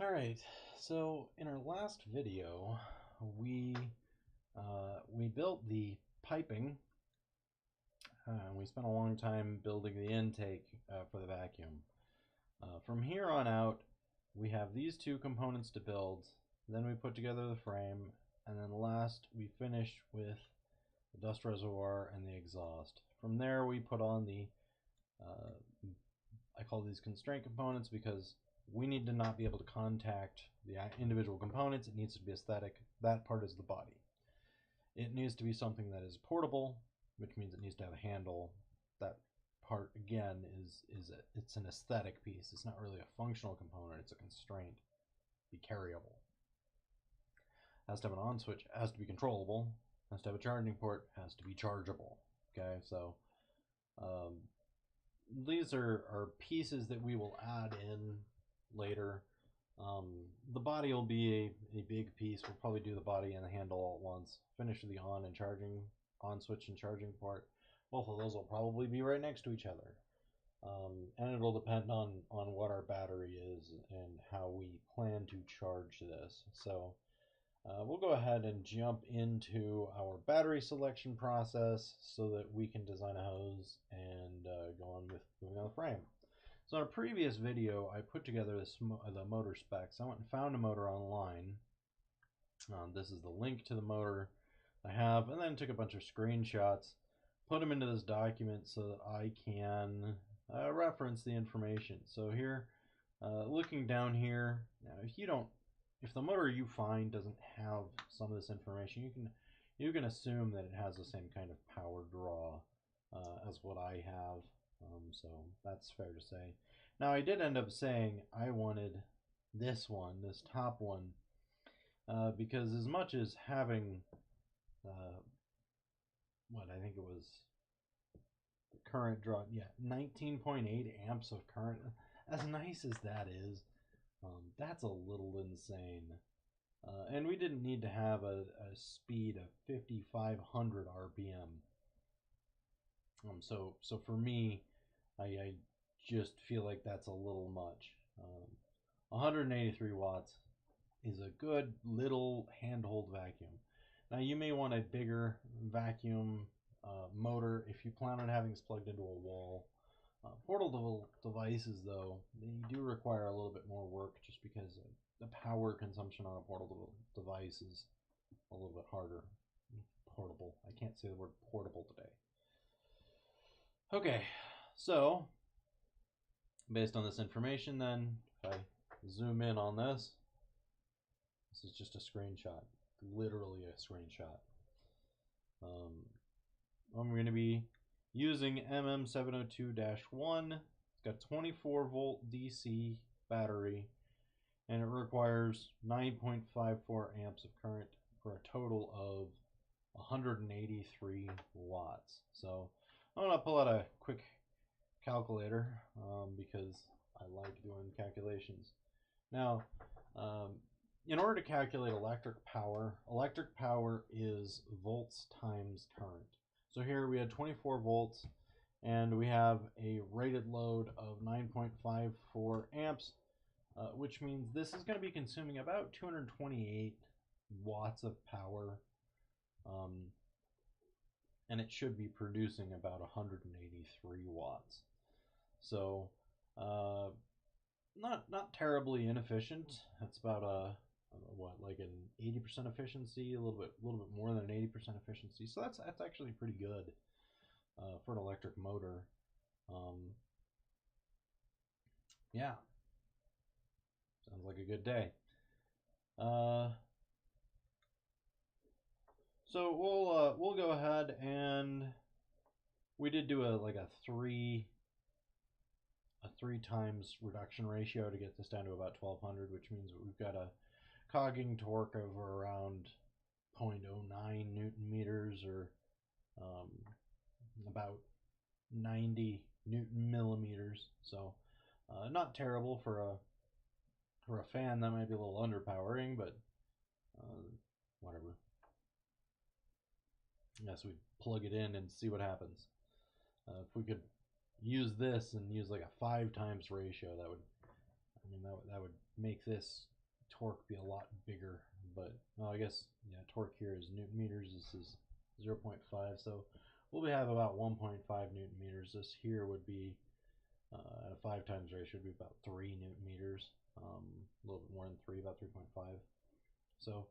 Alright, so in our last video, we built the piping, and we spent a long time building the intake for the vacuum. From here on out, we have these two components to build, then we put together the frame, and then last we finish with the dust reservoir and the exhaust. From there we put on the, I call these constraint components because we need to not be able to contact the individual components. It needs to be aesthetic. That part is the body. It needs to be something that is portable, which means it needs to have a handle. That part again it's an aesthetic piece. It's not really a functional component. It's a constraint. Be carryable. Has to have an on switch. Has to be controllable. Has to have a charging port. Has to be chargeable. Okay, so these are pieces that we will add in later. The body will be a big piece. We'll probably do the body and the handle all at once. Finish the on switch and charging port. Both of those will probably be right next to each other. And it'll depend on what our battery is and how we plan to charge this. So we'll go ahead and jump into our battery selection process so that we can design a hose and go on with moving on the frame. So in a previous video, I put together the motor specs. I went and found a motor online. This is the link to the motor I have, and then took a bunch of screenshots, put them into this document so that I can reference the information. So here, looking down here, now if the motor you find doesn't have some of this information, you can assume that it has the same kind of power draw as what I have. So that's fair to say. Now I did end up saying I wanted this top one, because as much as having what I think it was the current draw, 19.8 amps of current, as nice as that is, that's a little insane. And we didn't need to have a speed of 5,500 RPM. So for me, I just feel like that's a little much. 183 watts is a good little handhold vacuum. Now you may want a bigger vacuum motor if you plan on having this plugged into a wall. Portable devices, though, they do require a little bit more work just because the power consumption on a portable device is a little bit harder. Portable. I can't say the word portable today. Okay, so based on this information, then if I zoom in on this is just a screenshot, literally a screenshot. I'm going to be using MM702-1. It's got 24 volt DC battery, and it requires 9.54 amps of current for a total of 183 watts. So I'm going to pull out a quick calculator because I like doing calculations. Now, in order to calculate electric power is volts times current. So here we had 24 volts, and we have a rated load of 9.54 amps, which means this is going to be consuming about 228 watts of power. And it should be producing about 183 watts. So not terribly inefficient. It's about like an 80% efficiency, a little bit more than an 80% efficiency. So that's actually pretty good for an electric motor. Yeah, sounds like a good day. So we'll go ahead, and we did do a three times reduction ratio to get this down to about 1200, which means we've got a cogging torque of around 0.09 Newton meters, or about 90 Newton millimeters. So not terrible for a fan. That might be a little underpowering, but whatever. Yes, we plug it in and see what happens. If we could use this and use like a 5 times ratio, that would make this torque be a lot bigger, but I guess, yeah, torque here is newton meters. This is 0.5, so we'll have about 1.5 newton meters. This here would be at a 5 times ratio would be about 3 newton meters, a little bit more than 3, about 3.5. So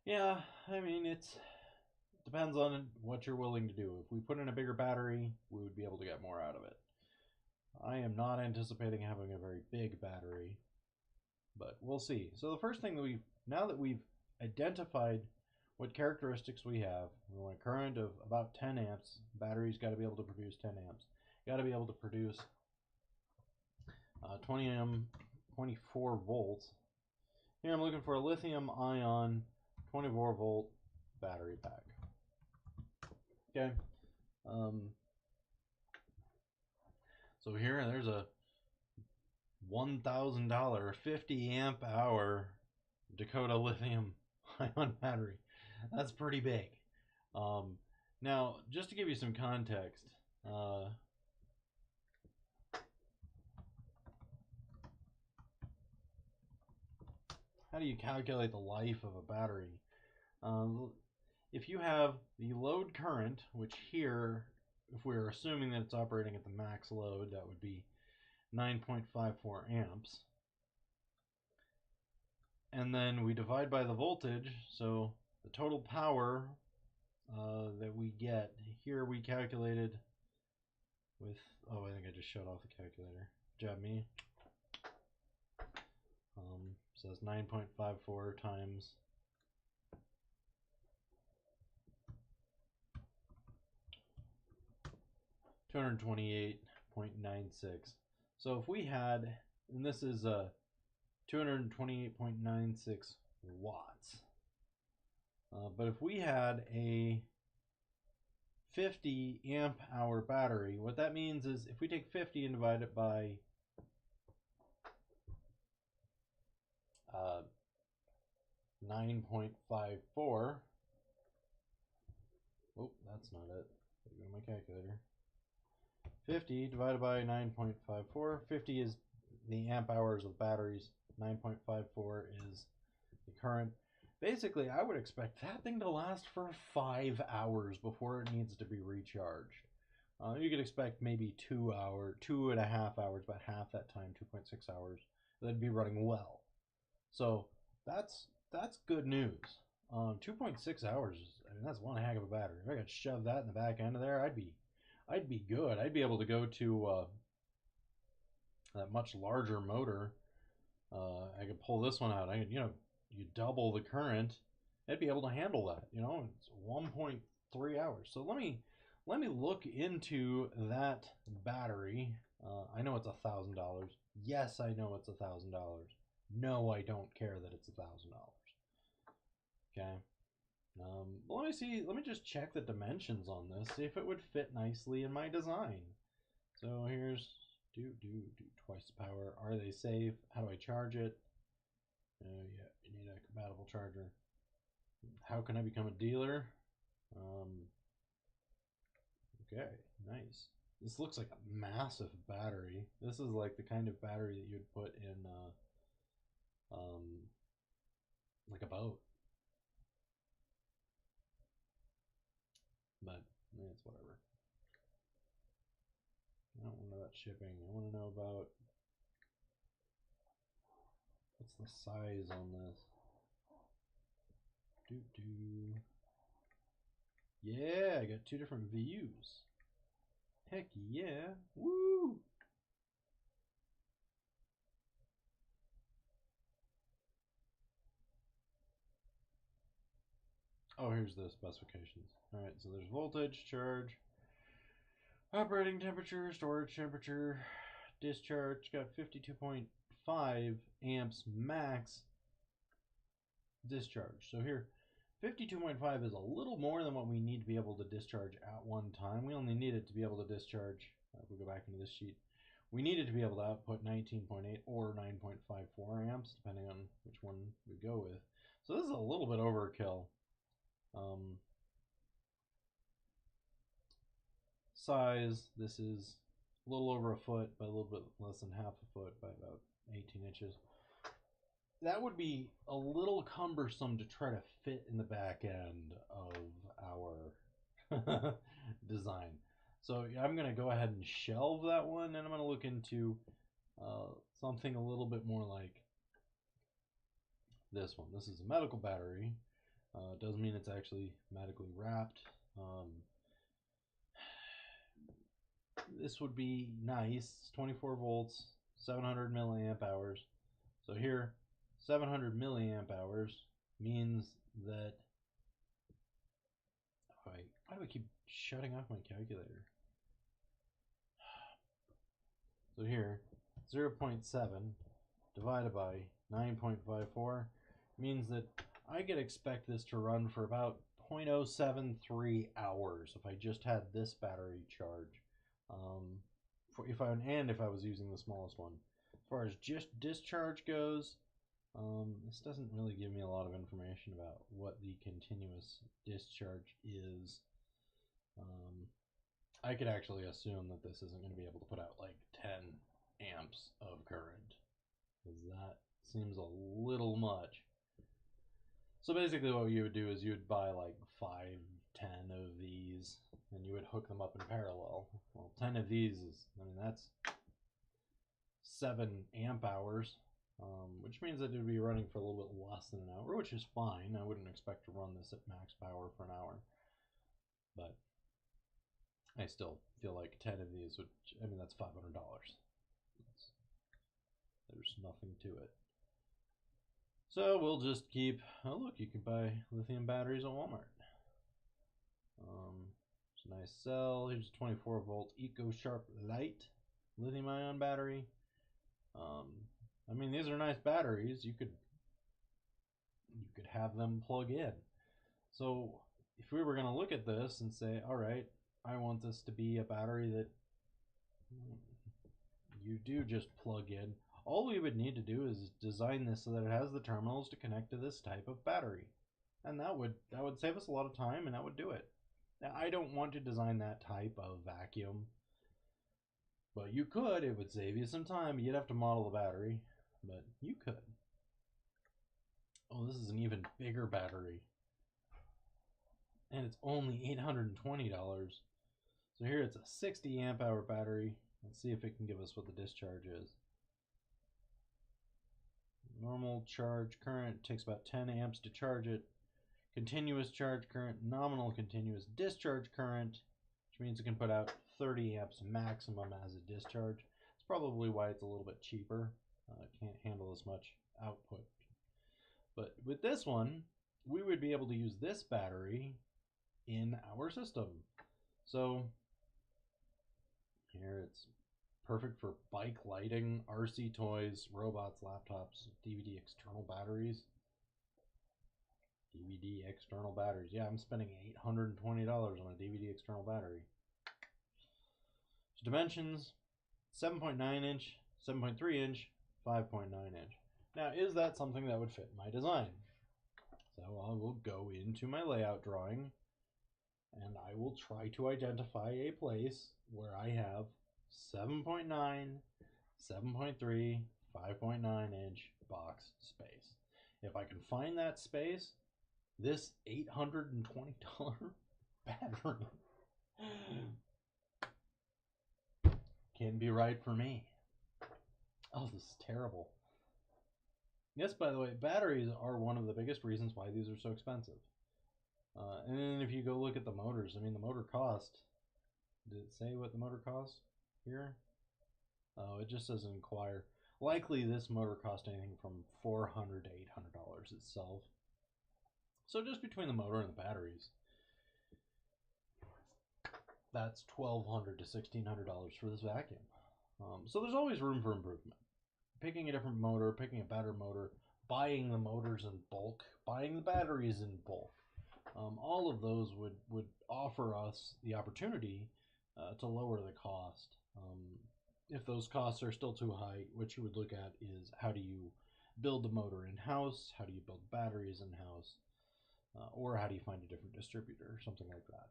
yeah, I mean, it depends on what you're willing to do. If we put in a bigger battery, we would be able to get more out of it. I am not anticipating having a very big battery, but we'll see. So the first thing that now that we've identified what characteristics we have want a current of about 10 amps. Battery's got to be able to produce 10 amps. Got to be able to produce 24 volts. Here I'm looking for a lithium ion 24 volt battery pack. Okay. So here there's a $1,000 50 amp hour Dakota lithium ion battery. That's pretty big. Now, just to give you some context, how do you calculate the life of a battery? If you have the load current, which here, if we're assuming that it's operating at the max load, that would be 9.54 amps. And then we divide by the voltage, so the total power that we get, here we calculated with, oh, I think I just shut off the calculator. Good job, me. So it's 9.54 times 228.96. So if we had, and this is 228.96 watts, but if we had a 50 amp hour battery, what that means is if we take 50 and divide it by 9.54, oh, that's not it. Go to my calculator. 50 divided by 9.54. 50 is the amp hours of batteries. 9.54 is the current. Basically, I would expect that thing to last for 5 hours before it needs to be recharged. You could expect maybe 2.5 hours, about half that time, 2.6 hours. That'd be running well. So that's good news. 2.6 hours, I mean, that's one heck of a battery. If I could shove that in the back end of there, I'd be good. I'd be able to go to that much larger motor. I could pull this one out. I could, you double the current. I'd be able to handle that. It's 1.3 hours. So let me look into that battery. I know it's $1,000. Yes, I know it's $1,000. No, I don't care that it's $1,000. Okay. Let me see. Let me just check the dimensions on this. See if it would fit nicely in my design. So here's do twice the power. Are they safe? How do I charge it? Yeah, you need a compatible charger. How can I become a dealer? Okay, nice. This looks like a massive battery. This is like the kind of battery that you'd put in like a boat. But it's whatever. I don't want to know about shipping. I want to know about what's the size on this. Yeah, I got 2 different views. Heck yeah. Woo! Oh, here's the specifications. Alright, so there's voltage, charge, operating temperature, storage temperature, discharge. Got 52.5 amps max discharge. So here, 52.5 is a little more than what we need to be able to discharge at one time. We only need it to be able to discharge, if we go back into this sheet, we needed to be able to output 19.8 or 9.54 amps, depending on which one we go with. So this is a little bit overkill. Size, this is a little over a foot by a little bit less than half a foot by about 18 inches. that would be a little cumbersome to try to fit in the back end of our design. So I'm going to go ahead and shelve that one, and I'm going to look into something a little bit more like this one. This is a medical battery. Doesn't mean it's actually medically wrapped. This would be nice. 24 volts, 700 milliamp hours. So here, 700 milliamp hours means that. Why do I keep shutting off my calculator? So here, 0.7 divided by 9.54 means that I could expect this to run for about 0.073 hours if I just had this battery charge. If I was using the smallest one. As far as just discharge goes, this doesn't really give me a lot of information about what the continuous discharge is. I could actually assume that this isn't going to be able to put out like 10 amps of current, because that seems a little much. So basically what you would do is you would buy like 5, 10 of these, and you would hook them up in parallel. Well, 10 of these is, that's 7 amp hours, which means that it would be running for a little bit less than an hour, which is fine. I wouldn't expect to run this at max power for an hour, but I still feel like 10 of these would, that's $500. There's nothing to it. So we'll just keep, oh look, you can buy lithium batteries at Walmart. It's a nice cell. Here's a 24 volt Eco Sharp Light lithium ion battery. These are nice batteries. You could have them plug in. So if we were going to look at this and say, all right, I want this to be a battery that you do just plug in, all we would need to do is design this so that it has the terminals to connect to this type of battery. And that would save us a lot of time, and that would do it. Now, I don't want to design that type of vacuum, but you could. It would save you some time. You'd have to model the battery, but you could. Oh, this is an even bigger battery. And it's only $820. So here it's a 60 amp hour battery. Let's see if it can give us what the discharge is. Normal charge current takes about 10 amps to charge it. Continuous charge current, nominal continuous discharge current, which means it can put out 30 amps maximum as a discharge. It's probably why it's a little bit cheaper. It can't handle as much output. But with this one, we would be able to use this battery in our system. So here it's perfect for bike lighting, RC toys, robots, laptops, DVD external batteries. DVD external batteries. Yeah, I'm spending $820 on a DVD external battery. So dimensions, 7.9 inch, 7.3 inch, 5.9 inch. Now, is that something that would fit my design? So I will go into my layout drawing, and I will try to identify a place where I have 7.9, 7.3, 5.9 inch box space. If I can find that space, this $820 battery can be right for me. Oh, this is terrible. Yes, by the way, batteries are one of the biggest reasons why these are so expensive. And then if you go look at the motors, the motor cost, did it say what the motor cost here? Oh, it just says inquire. Likely this motor cost anything from $400 to $800 itself. So just between the motor and the batteries, that's $1,200 to $1,600 for this vacuum. So there's always room for improvement. Picking a different motor, picking a better motor, buying the motors in bulk, buying the batteries in bulk. All of those would offer us the opportunity to lower the cost. If those costs are still too high, what you would look at is how do you build the motor in-house, how do you build batteries in-house, or how do you find a different distributor, or something like that.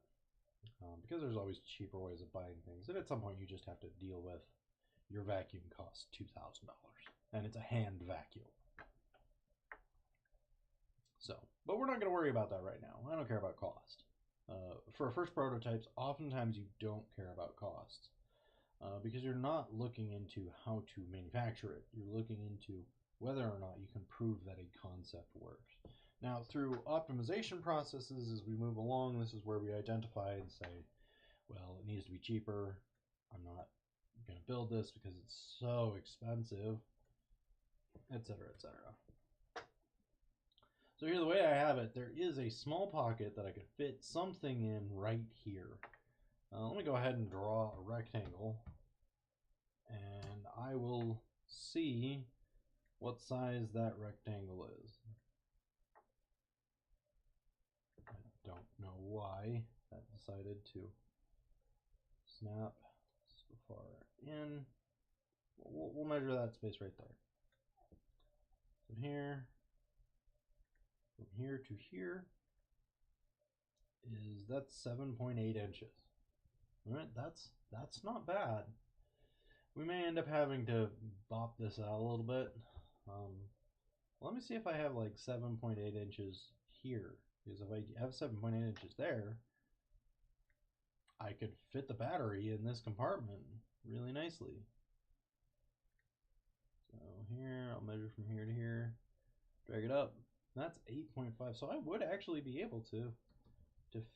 Because there's always cheaper ways of buying things, and at some point you just have to deal with your vacuum costs $2,000, and it's a hand vacuum. So, but we're not going to worry about that right now. I don't care about cost. For first prototypes, oftentimes you don't care about costs because you're not looking into how to manufacture it. You're looking into whether or not you can prove that a concept works. Now, through optimization processes, as we move along, this is where we identify and say, well, it needs to be cheaper. I'm not going to build this because it's so expensive, etc., etc. So here, the way I have it, there is a small pocket that I could fit something in right here. Let me go ahead and draw a rectangle, and I will see what size that rectangle is. I don't know why that decided to snap so far in. We'll measure that space right there. So here, from here to here, that's 7.8 inches. All right, that's not bad. We may end up having to bop this out a little bit. Let me see if I have like 7.8 inches here. Because if I have 7.8 inches there, I could fit the battery in this compartment really nicely. So here, I'll measure from here to here, drag it up. That's 8.5. So I would actually be able to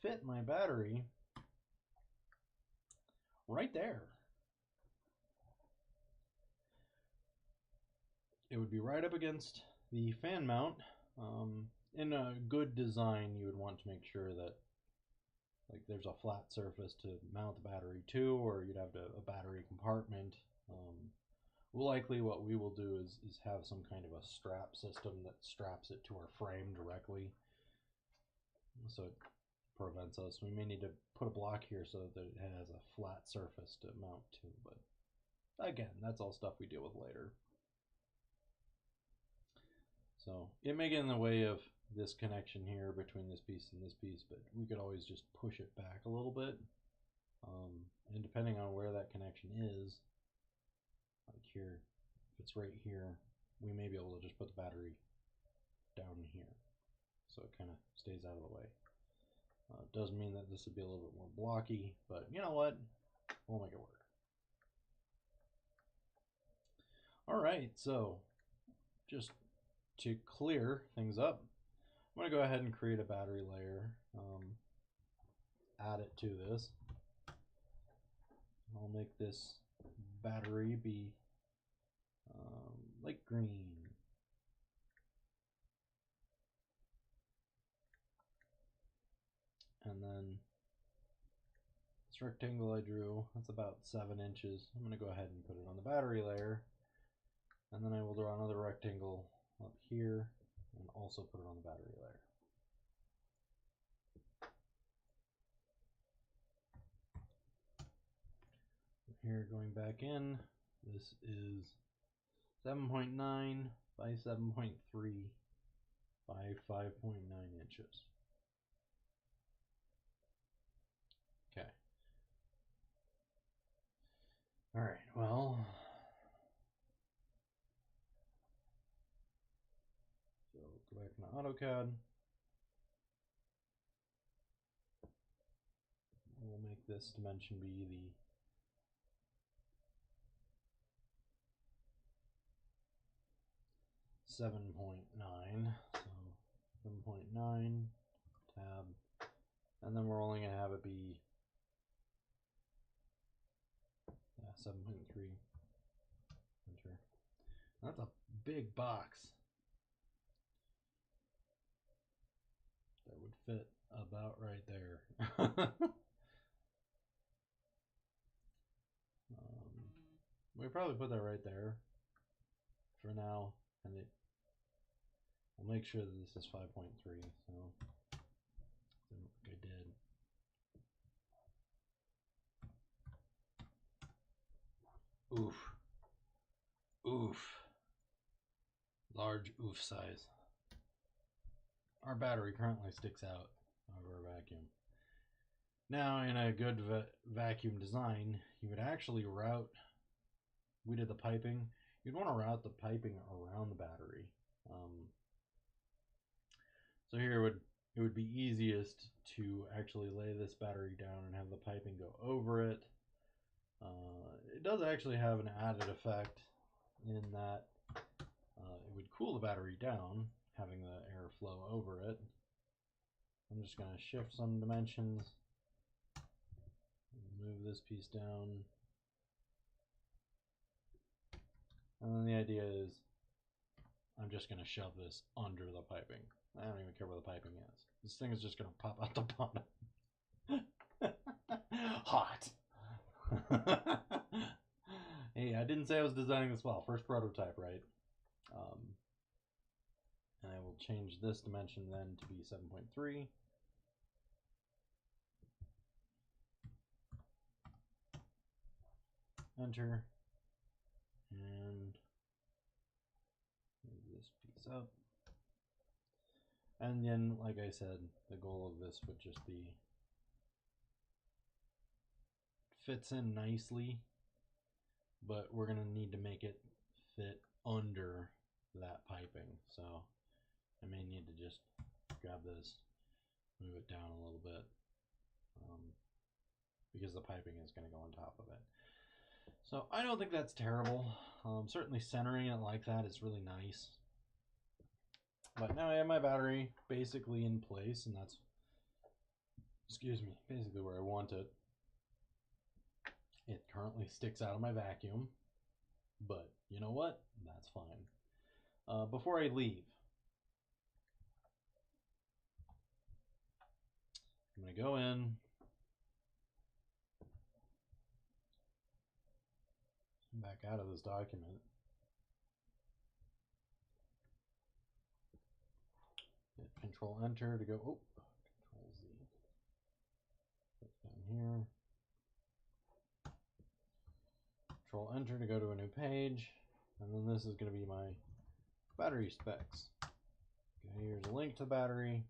fit my battery right there. It would be right up against the fan mount. In a good design, you would want to make sure that like there's a flat surface to mount the battery to, or you'd have a battery compartment. Likely what we will do is have some kind of a strap system that straps it to our frame directly, so it prevents us. We may need to put a block here so that it has a flat surface to mount to, but again, that's all stuff we deal with later. So it may get in the way of this connection here between this piece and this piece, but we could always just push it back a little bit. And depending on where that connection is, like here, if it's right here, we may be able to just put the battery down here, so it kind of stays out of the way. It does mean that this would be a little bit more blocky, but you know what? We'll make it work. All right, so just to clear things up, I'm going to go ahead and create a battery layer, add it to this. I'll make this battery be light green. And then this rectangle I drew, that's about 7 inches. I'm going to go ahead and put it on the battery layer. And then I will draw another rectangle up here and also put it on the battery layer. Here, going back in, this is 7.9 by 7.3 by 5.9 inches. Okay. All right, well, so go back into AutoCAD. We'll make this dimension be the .9, so 7.9 tab, and then we're only going to have it be 7.3. Enter. That's a big box. That would fit about right there. We probably put that right there for now, and we'll make sure that this is 5.3. So I don't think I did. Oof. Oof. Large oof size. Our battery currently sticks out of our vacuum. Now, in a good vacuum design, you would actually route, we did the piping, you'd want to route the piping around the battery. So here it would be easiest to actually lay this battery down and have the piping go over it. It does actually have an added effect in that it would cool the battery down, having the air flow over it. I'm just going to shift some dimensions, move this piece down, and then the idea is I'm just going to shove this under the piping. I don't even care where the piping is. This thing is just going to pop out the bottom. Hot. Hey, I didn't say I was designing this well. First prototype, right? And I will change this dimension then to be 7.3. Enter. And move this piece up. And then, like I said, the goal of this would just be fits in nicely, but we're going to need to make it fit under that piping. So I may need to just grab this, move it down a little bit, because the piping is going to go on top of it. So I don't think that's terrible. Certainly centering it like that is really nice. But now I have my battery basically in place, and that's, excuse me, basically where I want it. It currently sticks out of my vacuum, but you know what? That's fine. Before I leave, I'm going to go in, back out of this document, hit Control Enter to go, oh, Control Z, put down here, Control Enter to go to a new page, and then this is going to be my battery specs. Okay, here's a link to the battery,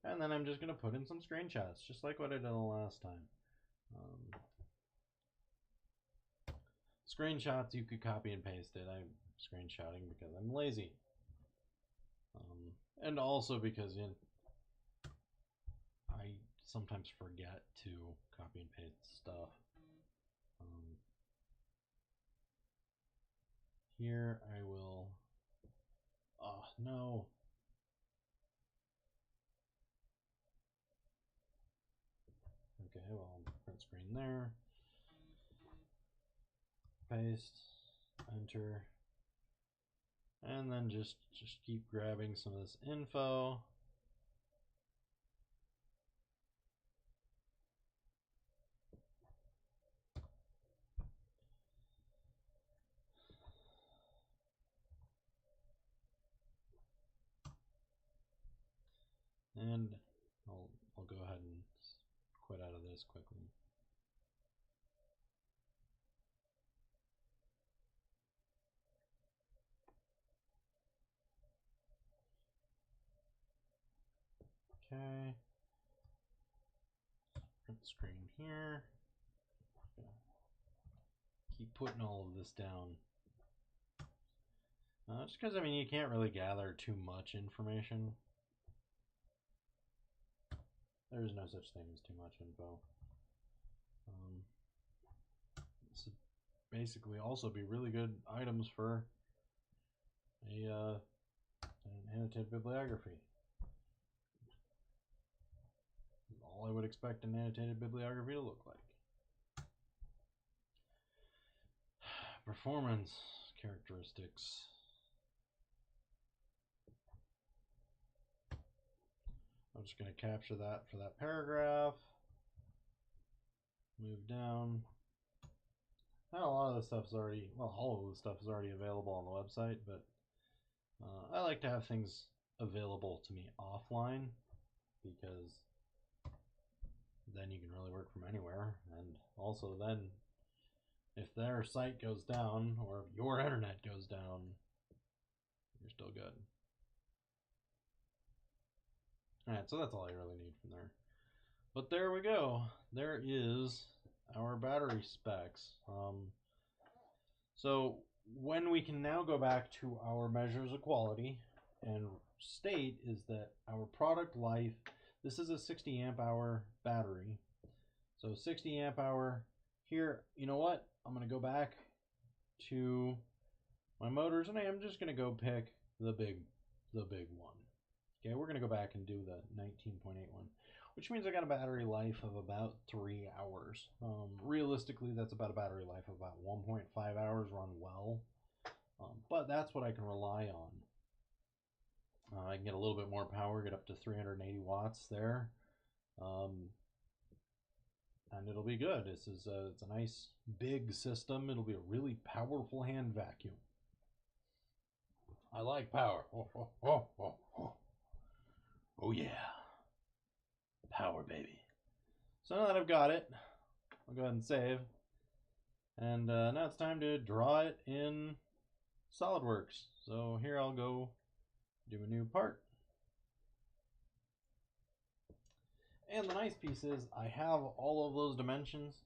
and then I'm just going to put in some screenshots, just like what I did the last time. Screenshots, you could copy and paste it. I'm screenshotting because I'm lazy. And also because I sometimes forget to copy and paste stuff. Here I will, oh no. Okay, well, print screen there. Paste, enter, and then just keep grabbing some of this info. And I'll go ahead and quit out of this quickly. Okay. Print screen here. Keep putting all of this down. Just because, I mean, you can't really gather too much information. There is no such thing as too much info. This would basically also be really good items for an annotated bibliography. All I would expect an annotated bibliography to look like. Performance characteristics. I'm just going to capture that for that paragraph. Move down. Now a lot of the stuff is already, well, all of the stuff is already available on the website, but I like to have things available to me offline, because then you can really work from anywhere. And also then, if their site goes down, or if your internet goes down, you're still good. Alright, so that's all I really need from there. But there we go. There is our battery specs. So when we can now go back to our measures of quality and state is that our product life, this is a 60 amp hour battery. So 60 amp hour here, you know what? I'm going to go back to my motors and I am just going to go pick the big one. Okay, we're going to go back and do the 19.81, which means I got a battery life of about 3 hours. Realistically, that's about a battery life of about 1.5 hours run well. But that's what I can rely on. I can get a little bit more power, get up to 380 watts there. And it'll be good. It's a nice big system. It'll be a really powerful hand vacuum. I like power. Oh yeah. Power, baby. So now that I've got it, I'll go ahead and save. And now it's time to draw it in SolidWorks. So here I'll go do a new part. And the nice piece is I have all of those dimensions.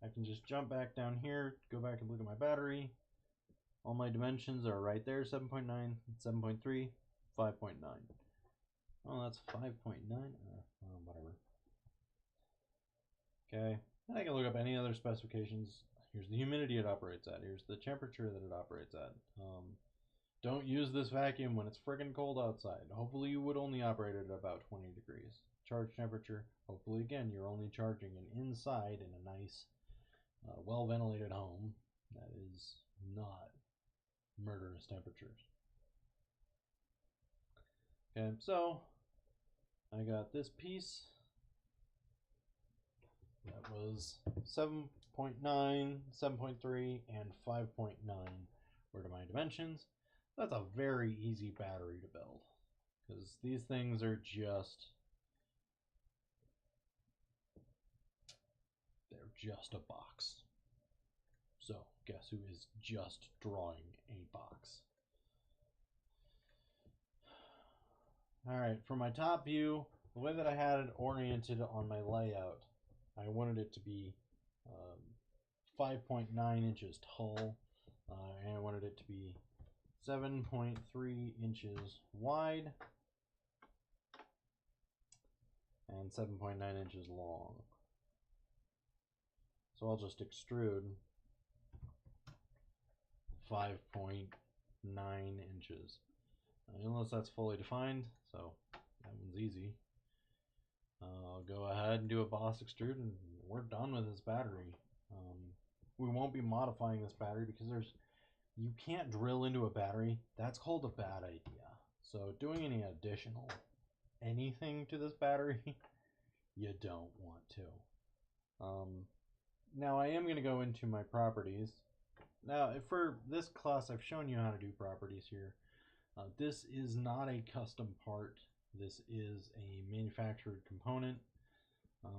I can just jump back down here, go back and look at my battery. All my dimensions are right there, 7.9, 7.3, 5.9. Oh, that's 5.9. Whatever. Okay, and I can look up any other specifications. Here's the humidity it operates at. Here's the temperature that it operates at. Don't use this vacuum when it's friggin' cold outside. Hopefully you would only operate it at about 20 degrees. Charge temperature, hopefully again you're only charging it inside in a nice, well-ventilated home that is not murderous temperatures. Okay, so I got this piece that was 7.9, 7.3, and 5.9 were to my dimensions. That's a very easy battery to build because these things are just, they're just a box. So guess who is just drawing a box? Alright, for my top view, the way that I had it oriented on my layout, I wanted it to be 5.9 inches tall, and I wanted it to be 7.3 inches wide and 7.9 inches long. So I'll just extrude 5.9 inches. Unless that's fully defined, so that one's easy. I'll go ahead and do a boss extrude and we're done with this battery. We won't be modifying this battery because you can't drill into a battery. That's called a bad idea. So doing any additional anything to this battery, you don't want to. Now I am going to go into my properties. Now for this class I've shown you how to do properties here. This is not a custom part. This is a manufactured component.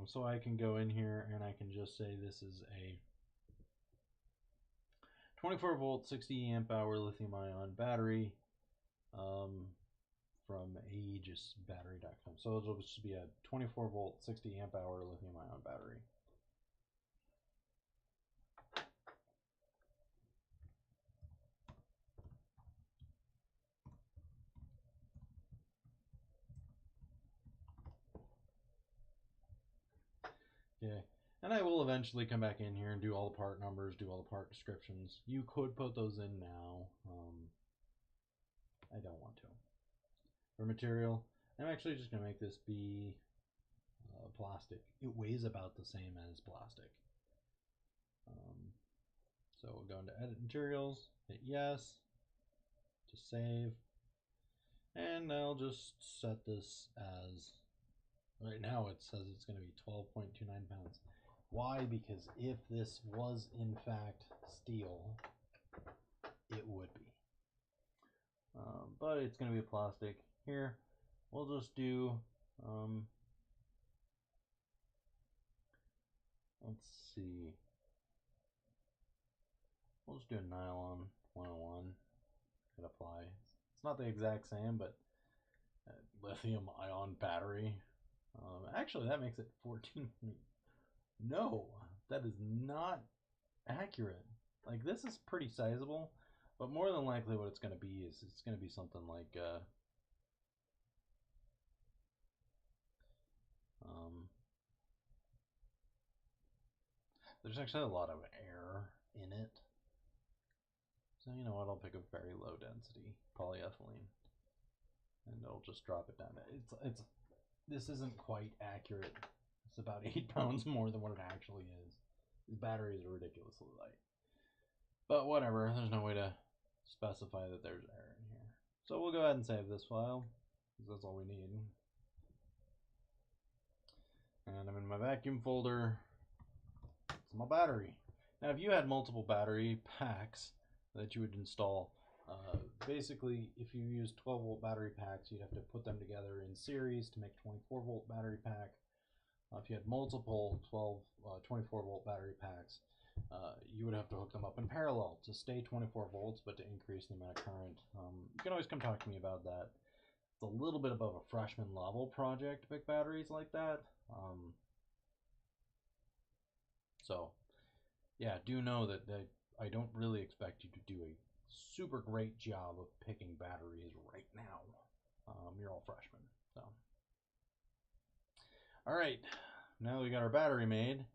So I can go in here and I can just say this is a 24 volt 60 amp hour lithium ion battery from aegisbattery.com. So it'll just be a 24 volt 60 amp hour lithium ion battery. Okay, and I will eventually come back in here and do all the part numbers, do all the part descriptions. You could put those in now. I don't want to. For material, I'm actually just going to make this be plastic. It weighs about the same as plastic. So we'll go into edit materials, hit yes to save, and I'll just set this as, right now it says it's going to be 12.29 pounds. Why? Because if this was in fact steel, it would be. But it's going to be plastic. Here, we'll just do, let's see. We'll just do a nylon 101. Hit apply. It's not the exact same, but lithium ion battery. Actually, that makes it 14. No, that is not accurate. Like, this is pretty sizable, but more than likely what it's going to be is it's going to be something like There's actually a lot of air in it. So you know what, I'll pick a very low density polyethylene. And it'll just drop it down. This isn't quite accurate. It's about 8 pounds more than what it actually is. These batteries are ridiculously light. But whatever, there's no way to specify that there's air in here. So we'll go ahead and save this file, because that's all we need. And I'm in my vacuum folder. It's my battery. Now if you had multiple battery packs that you would install, basically if you use 12 volt battery packs, you'd have to put them together in series to make 24 volt battery pack. If you had multiple 24 volt battery packs, you would have to hook them up in parallel to stay 24 volts, but to increase the amount of current. You can always come talk to me about that. It's a little bit above a freshman level project to pick batteries like that. So yeah, do know that I don't really expect you to do a super great job of picking batteries right now. You're all freshmen, so. All right, now that we got our battery made,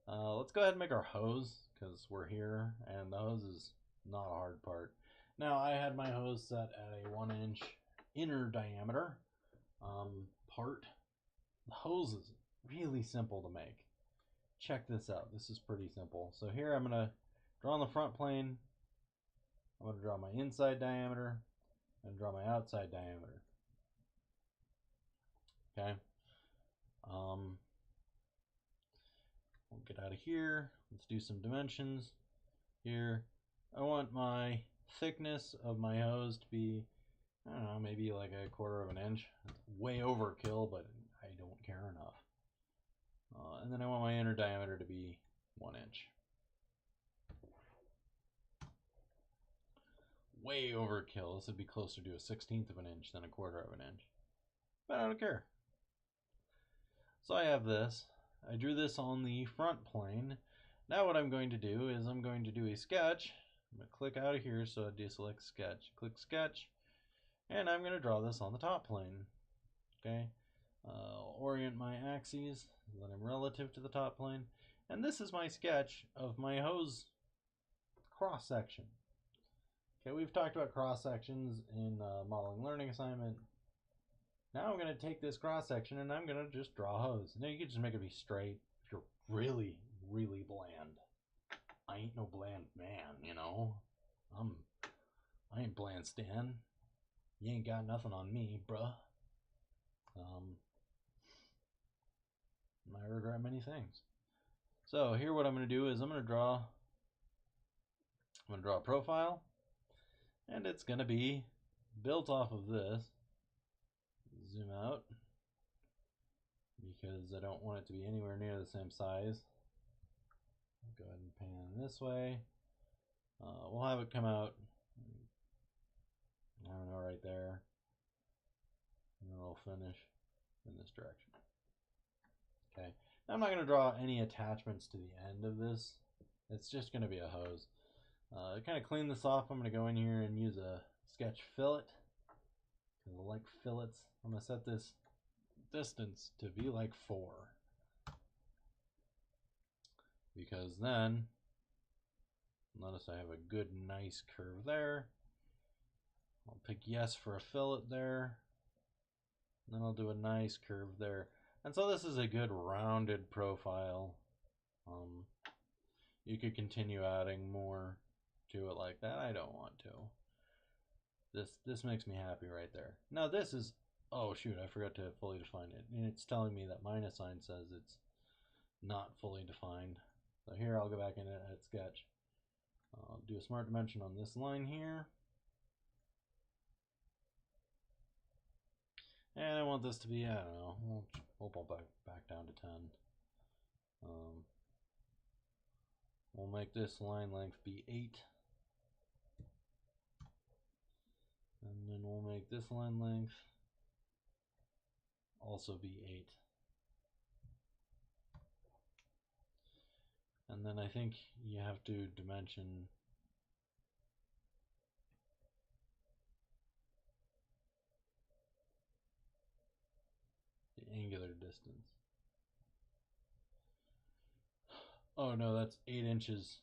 let's go ahead and make our hose, because we're here, and the hose is not a hard part. Now, I had my hose set at a 1-inch inner diameter part. The hose is really simple to make. Check this out. This is pretty simple. So here I'm going to draw on the front plane. I'm going to draw my inside diameter and draw my outside diameter. Okay. We'll get out of here. Let's do some dimensions here. I want my thickness of my hose to be, I don't know, maybe like 1/4 of an inch. It's way overkill, but I don't care enough. And then I want my inner diameter to be 1 inch. Way overkill. This would be closer to a 1/16 of an inch than 1/4 of an inch. But I don't care. So I have this. I drew this on the front plane. Now what I'm going to do is I'm going to do a sketch. I'm going to click out of here, so I deselect sketch. Click sketch. And I'm going to draw this on the top plane. Okay. Orient my axes, let them relative to the top plane. And this is my sketch of my hose cross section. Okay, we've talked about cross sections in modeling learning assignment. Now I'm going to take this cross section and I'm going to just draw a hose. Now you can just make it be straight if you're really, really bland. I ain't no bland man, you know. I ain't bland Stan. You ain't got nothing on me, bruh. I regret many things. So here what I'm going to do is I'm going to draw a profile, and it's going to be built off of this. Zoom out because I don't want it to be anywhere near the same size. I'll go ahead and pan this way. We'll have it come out, I don't know, right there, and then it'll finish in this direction. Okay, now I'm not going to draw any attachments to the end of this. It's just going to be a hose. To kind of clean this off, I'm going to go in here and use a sketch fillet, because I like fillets. I'm going to set this distance to be like 4, because then notice I have a good nice curve there. I'll pick yes for a fillet there, and then I'll do a nice curve there. And so this is a good rounded profile. You could continue adding more to it like that. I don't want to. This makes me happy right there. Now this is, oh shoot, I forgot to fully define it. And it's telling me that minus sign says it's not fully defined. So here I'll go back in at sketch. I'll do a smart dimension on this line here. And I want this to be, I don't know, we'll bump back down to 10. We'll make this line length be 8. And then we'll make this line length also be 8. And then I think you have to dimension the angular distance. Oh no, that's 8 inches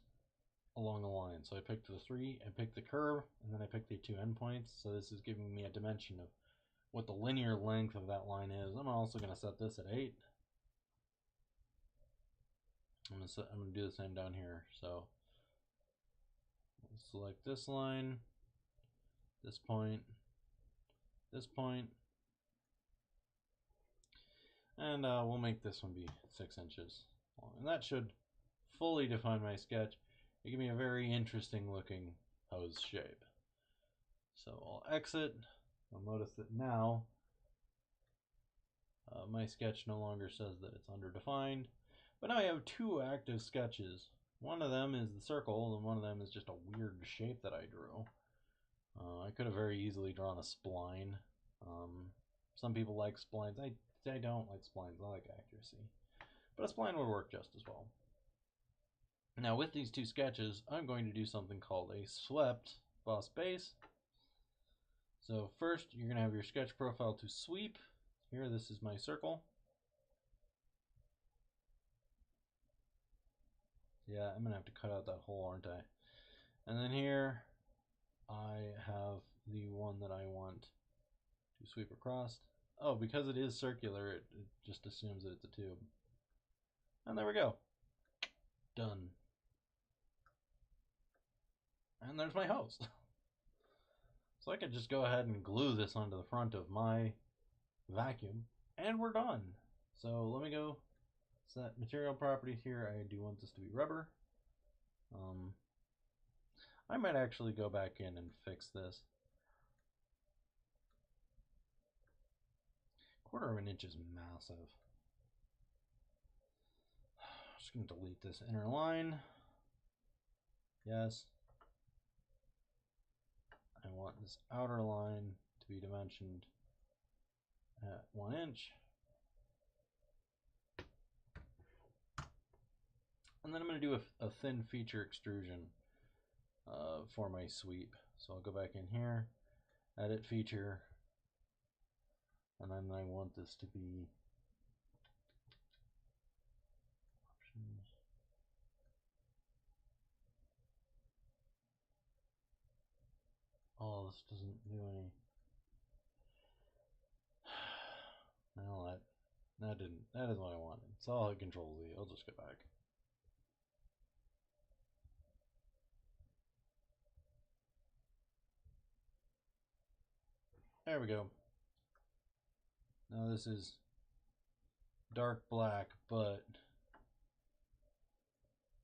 along the line. So I picked the 3, I picked the curve, and then I picked the 2 endpoints. So this is giving me a dimension of what the linear length of that line is. I'm also going to set this at 8. I'm going to do the same down here. So select this line, this point, and we'll make this one be 6 inches long. And that should fully define my sketch. It give me a very interesting looking hose shape. So I'll exit. I'll notice that now my sketch no longer says that it's underdefined, but now I have 2 active sketches. One of them is the circle, and one of them is just a weird shape that I drew. I could have very easily drawn a spline. Some people like splines. I don't like splines. I like accuracy. But a spline would work just as well. Now with these 2 sketches, I'm going to do something called a swept boss base. So first, you're going to have your sketch profile to sweep. Here, this is my circle. Yeah, I'm going to have to cut out that hole, aren't I? And then here, I have the one that I want to sweep across. Oh, because it is circular, it just assumes that it's a tube. And there we go. Done. And there's my hose. So I could just go ahead and glue this onto the front of my vacuum, and we're done. So let me go set material properties here. I do want this to be rubber. I might actually go back in and fix this. 1/4 of an inch is massive. I'm just going to delete this inner line. Yes. I want this outer line to be dimensioned at 1 inch. And then I'm going to do a thin feature extrusion for my sweep. So I'll go back in here, edit feature, and then I want this to be options. Oh, this doesn't do any. No, that isn't what I wanted. So I'll hit Control Z. I'll just go back. There we go. Now this is dark black, but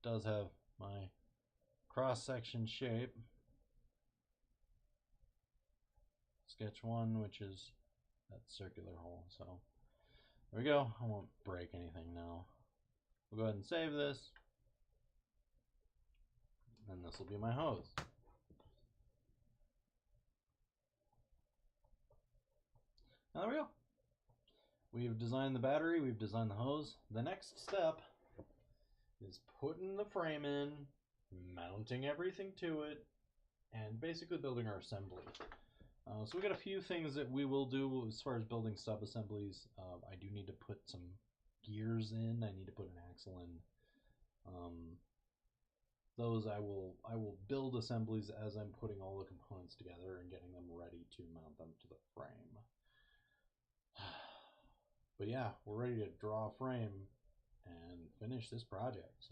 does have my cross-section shape. Sketch 1, which is that circular hole. So there we go. I won't break anything now. We'll go ahead and save this. And this will be my hose. Now there we go. We've designed the battery, we've designed the hose. The next step is putting the frame in, mounting everything to it, and basically building our assembly. So we got a few things that we will do as far as building sub-assemblies. I do need to put some gears in. I need to put an axle in. Those I will build assemblies as I'm putting all the components together and getting them ready to mount them to the frame. But yeah, we're ready to draw a frame and finish this project.